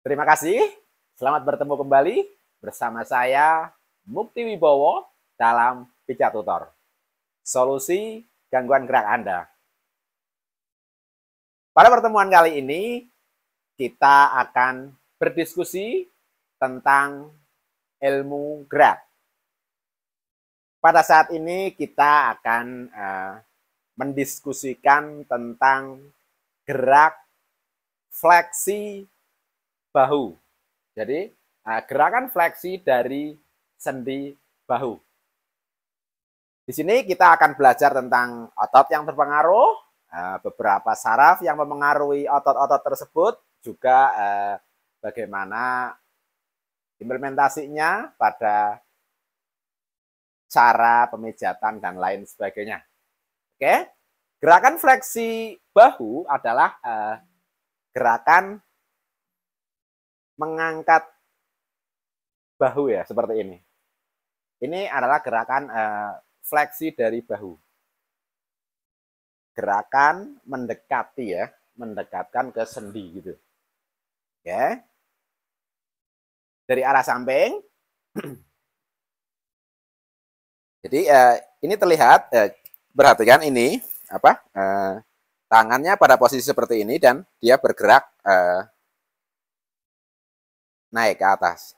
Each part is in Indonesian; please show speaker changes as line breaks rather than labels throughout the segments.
Terima kasih. Selamat bertemu kembali bersama saya Mukti Wibowo dalam Pijat Tutor. Solusi gangguan gerak Anda. Pada pertemuan kali ini kita akan berdiskusi tentang ilmu gerak. Pada saat ini kita akan mendiskusikan tentang gerak fleksi bahu. Jadi gerakan fleksi dari sendi bahu. Di sini kita akan belajar tentang otot yang terpengaruh, beberapa saraf yang mempengaruhi otot-otot tersebut, juga bagaimana implementasinya pada cara pemijatan dan lain sebagainya. Oke, gerakan fleksi bahu adalah gerakan mengangkat bahu ya, seperti ini. Ini adalah gerakan fleksi dari bahu. Gerakan mendekati ya, mendekatkan ke sendi gitu. Oke. Dari arah samping. Jadi ini terlihat, perhatikan ini apa? Tangannya pada posisi seperti ini dan dia bergerak naik ke atas.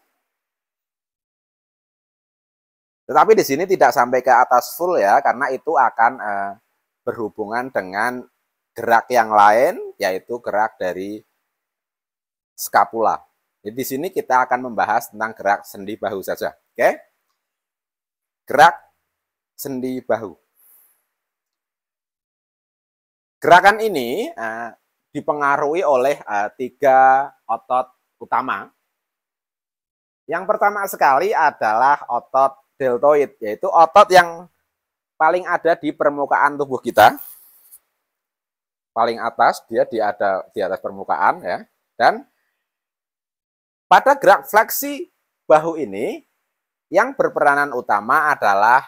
Tetapi di sini tidak sampai ke atas full ya, karena itu akan berhubungan dengan gerak yang lain, yaitu gerak dari skapula. Jadi di sini kita akan membahas tentang gerak sendi bahu saja. Oke? Gerak sendi bahu. Gerakan ini dipengaruhi oleh 3 otot utama. Yang pertama sekali adalah otot deltoid, yaitu otot yang paling ada di permukaan tubuh kita. Paling atas, dia di atas permukaan ya. Dan pada gerak fleksi bahu ini yang berperanan utama adalah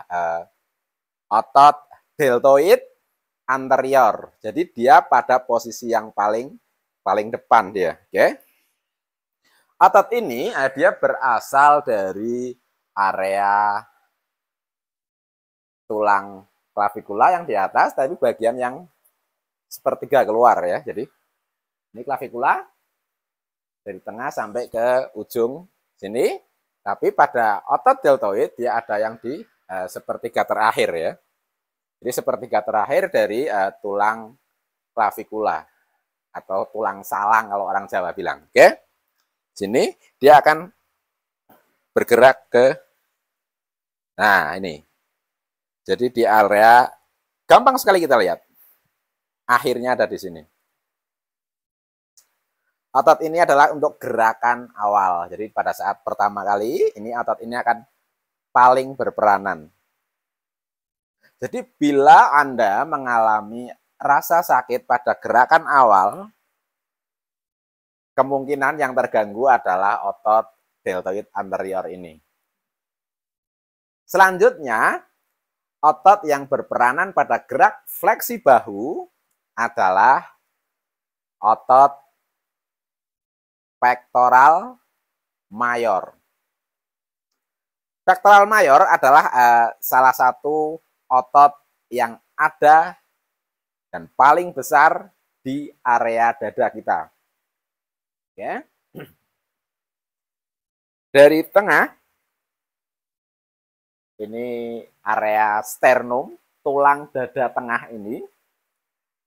otot deltoid anterior. Jadi dia pada posisi yang paling depan dia, oke? Otot ini dia berasal dari area tulang klavikula yang di atas, tapi bagian yang sepertiga keluar ya. Jadi ini klavikula dari tengah sampai ke ujung sini, tapi pada otot deltoid dia ada yang di sepertiga terakhir ya. Jadi sepertiga terakhir dari tulang klavikula atau tulang salang kalau orang Jawa bilang. Oke. Sini dia akan bergerak ke, nah ini. Jadi di area, gampang sekali kita lihat. Akhirnya ada di sini. Otot ini adalah untuk gerakan awal. Jadi pada saat pertama kali, ini otot ini akan paling berperanan. Jadi bila Anda mengalami rasa sakit pada gerakan awal, kemungkinan yang terganggu adalah otot deltoid anterior ini. Selanjutnya, otot yang berperanan pada gerak fleksi bahu adalah otot pectoral mayor. Pectoral mayor adalah salah satu otot yang ada dan paling besar di area dada kita. Ya. Dari tengah, ini area sternum, tulang dada tengah ini,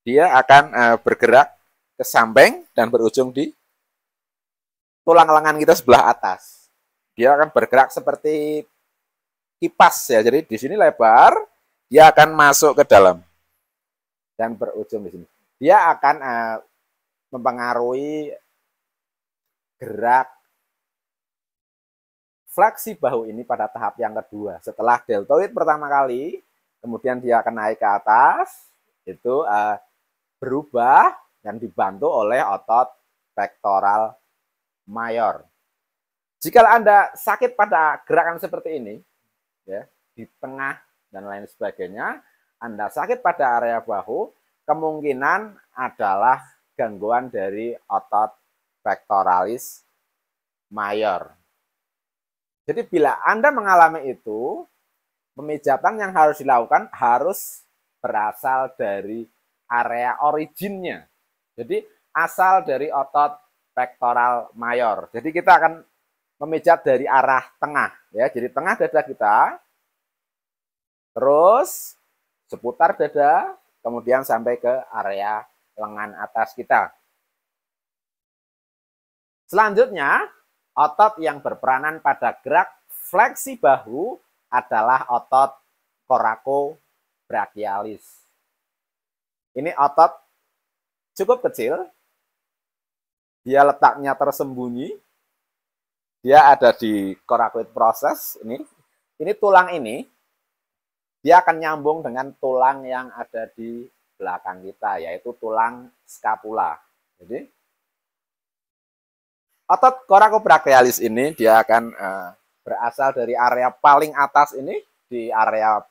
dia akan bergerak ke samping dan berujung di tulang lengan kita sebelah atas. Dia akan bergerak seperti kipas ya. Jadi di sini lebar, dia akan masuk ke dalam dan berujung di sini. Dia akan mempengaruhi gerak fleksi bahu ini pada tahap yang kedua. Setelah deltoid pertama kali, kemudian dia akan naik ke atas, itu berubah dan dibantu oleh otot pectoral mayor. Jika Anda sakit pada gerakan seperti ini, ya, di tengah dan lain sebagainya, Anda sakit pada area bahu, kemungkinan adalah gangguan dari otot pectoralis mayor. Jadi bila Anda mengalami itu, pemijatan yang harus dilakukan harus berasal dari area originnya. Jadi asal dari otot pektoral mayor. Jadi kita akan memijat dari arah tengah ya. Jadi tengah dada kita, terus seputar dada, kemudian sampai ke area lengan atas kita. Selanjutnya, otot yang berperanan pada gerak fleksi bahu adalah otot coracobrachialis. Ini otot cukup kecil, dia letaknya tersembunyi, dia ada di coracoid process ini tulang ini, dia akan nyambung dengan tulang yang ada di belakang kita, yaitu tulang scapula. Jadi otot coracobrachialis ini dia akan berasal dari area paling atas ini, di area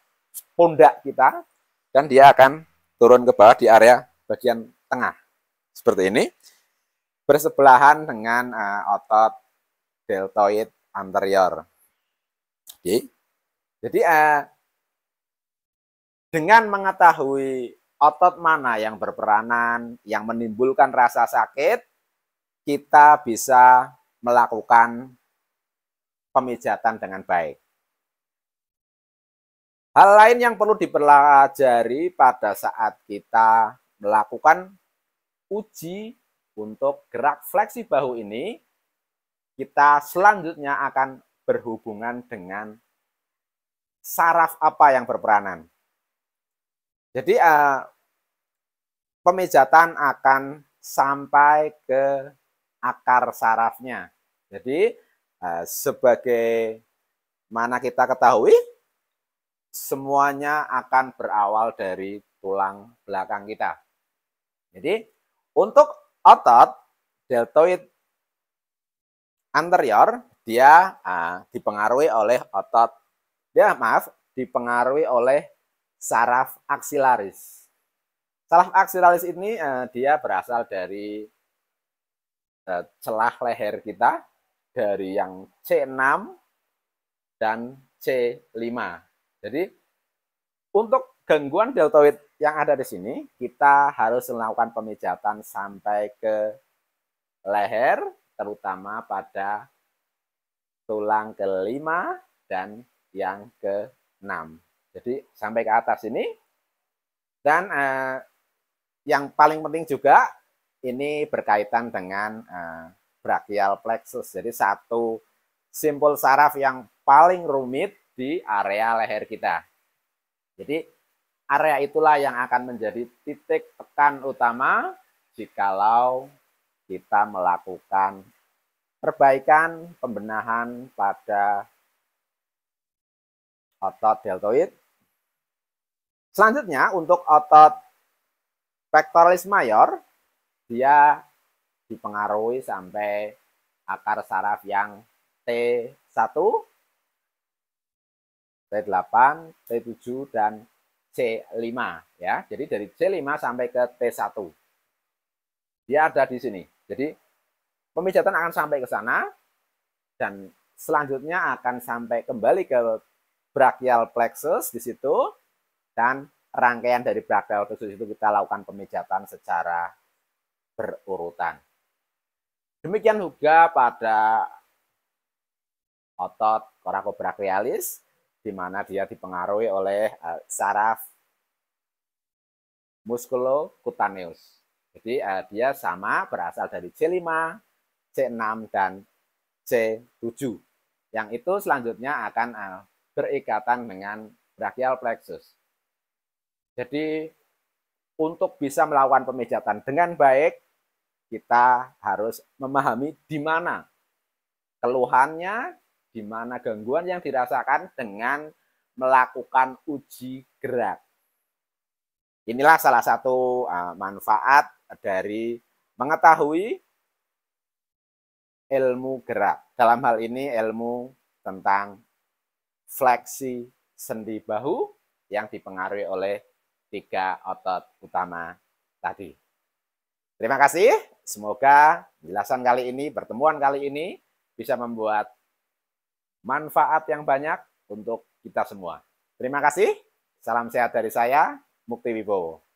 pundak kita, dan dia akan turun ke bawah di area bagian tengah. Seperti ini, bersebelahan dengan otot deltoid anterior. Oke. Jadi dengan mengetahui otot mana yang berperanan, yang menimbulkan rasa sakit, kita bisa melakukan pemijatan dengan baik. Hal lain yang perlu dipelajari pada saat kita melakukan uji untuk gerak fleksi bahu ini, kita selanjutnya akan berhubungan dengan saraf apa yang berperanan. Jadi pemijatan akan sampai ke akar sarafnya. Jadi sebagai mana kita ketahui, semuanya akan berawal dari tulang belakang kita. Jadi untuk otot deltoid anterior, dia dipengaruhi oleh dipengaruhi oleh saraf aksilaris. Saraf aksilaris ini dia berasal dari celah leher kita, dari yang C6 dan C5. Jadi untuk gangguan deltoid yang ada di sini, kita harus melakukan pemijatan sampai ke leher, terutama pada tulang ke-5 dan yang ke-6. Jadi sampai ke atas ini. Dan yang paling penting juga, ini berkaitan dengan brachial plexus. Jadi satu simpul saraf yang paling rumit di area leher kita. Jadi area itulah yang akan menjadi titik tekan utama jikalau kita melakukan perbaikan, pembenahan pada otot deltoid. Selanjutnya untuk otot pectoralis mayor, dia dipengaruhi sampai akar saraf yang T1, T8, T7, dan C5 ya. Jadi dari C5 sampai ke T1. Dia ada di sini. Jadi pemijatan akan sampai ke sana dan selanjutnya akan sampai kembali ke brachial plexus di situ, dan rangkaian dari brachial plexus itu kita lakukan pemijatan secara berurutan. Demikian juga pada otot coracobrachialis, di mana dia dipengaruhi oleh saraf musculocutaneus. Jadi dia sama, berasal dari C5, C6, dan C7. Yang itu selanjutnya akan berikatan dengan brachial plexus. Jadi untuk bisa melakukan pemijatan dengan baik, kita harus memahami di mana keluhannya, di mana gangguan yang dirasakan dengan melakukan uji gerak. Inilah salah satu manfaat dari mengetahui ilmu gerak. Dalam hal ini ilmu tentang fleksi sendi bahu yang dipengaruhi oleh 3 otot utama tadi. Terima kasih. Semoga penjelasan kali ini, pertemuan kali ini bisa membuat manfaat yang banyak untuk kita semua. Terima kasih. Salam sehat dari saya, Mukti Wibowo.